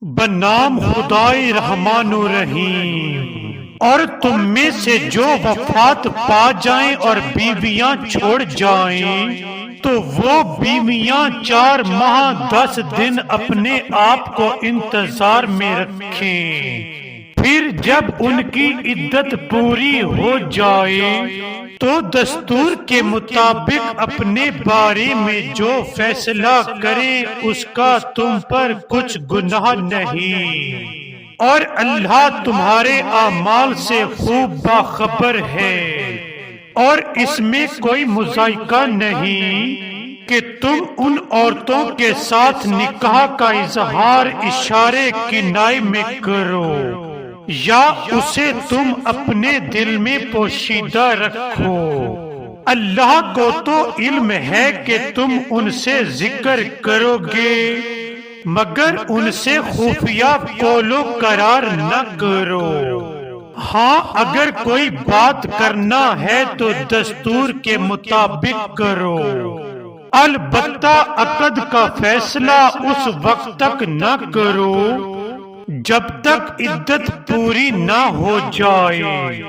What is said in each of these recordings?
بنام خدائے رحمان و رحیم۔ اور تم میں سے جو وفات پا جائیں اور بیویاں چھوڑ جائیں تو وہ بیویاں 4 ماہ 10 دن اپنے آپ کو انتظار میں رکھیں، پھر جب ان کی عدت پوری ہو جائے تو دستور کے مطابق اپنے بارے میں جو فیصلہ کریں اس کا تم پر کچھ گناہ نہیں، اور اللہ تمہارے اعمال سے خوب باخبر ہے۔ اور اس میں کوئی مذائقہ نہیں کہ تم ان عورتوں کے ساتھ نکاح کا اظہار اشارے کنائے میں کرو، یا اسے تم اپنے دل میں پوشیدہ رکھو۔ اللہ کو تو علم ہے کہ تم ان سے ذکر کرو گے، مگر ان سے خفیہ قول و قرار نہ کرو۔ ہاں اگر کوئی بات کرنا ہے تو دستور کے مطابق کرو، البتہ عقد کا فیصلہ اس وقت تک نہ کرو جب تک عدت پوری نہ ہو جائے،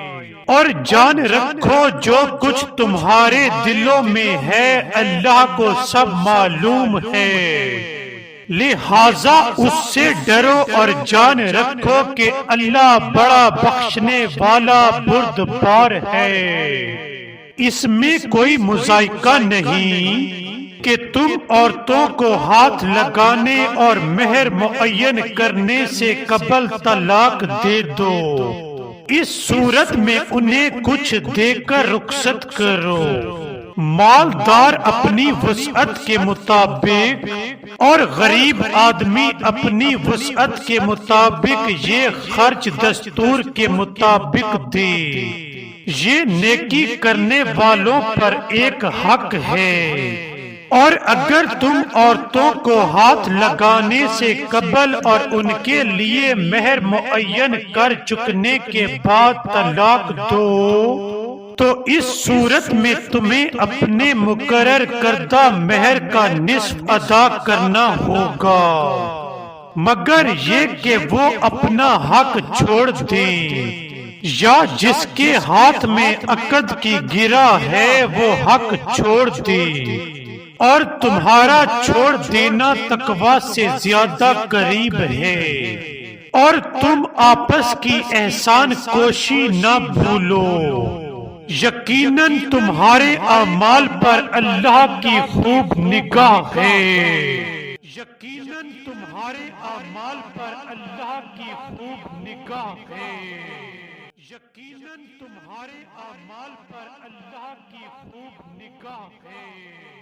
اور جان رکھو جو کچھ تمہارے دلوں میں ہے اللہ کو سب معلوم ہے، لہذا اس سے ڈرو اور جان رکھو کہ اللہ بڑا بخشنے والا بردبار ہے۔ اس میں کوئی مذائقہ نہیں کہ تم عورتوں کو ہاتھ لگانے اور مہر معین کرنے سے قبل طلاق دے دو، اس صورت میں انہیں کچھ دے کر رخصت کرو۔ مالدار اپنی وسعت کے مطابق اور غریب آدمی اپنی وسعت کے مطابق یہ خرچ دستور کے مطابق دے، یہ نیکی کرنے والوں پر ایک حق ہے۔ اور اگر تم عورتوں کو ہاتھ لگانے سے قبل اور ان کے لیے مہر معین کر چکنے کے بعد طلاق دو تو اس صورت میں تمہیں اپنے مقرر کردہ مہر کا نصف ادا کرنا ہوگا، مگر یہ کہ وہ اپنا حق چھوڑ دیں، یا جس کے ہاتھ میں عقد کی گرہ ہے وہ حق چھوڑ دے، اور تمہارا چھوڑ دینا تقوی سے زیادہ قریب ہے۔ اور تم آپس کی احسان کوشی نہ بھولو، یقیناً تمہارے اعمال پر اللہ کی خوب نگاہ ہے۔ یقیناً تمہارے اعمال پر اللہ کی خوب نگاہ ہے۔ یقیناً تمہارے اعمال پر اللہ کی خوب نگاہ ہے۔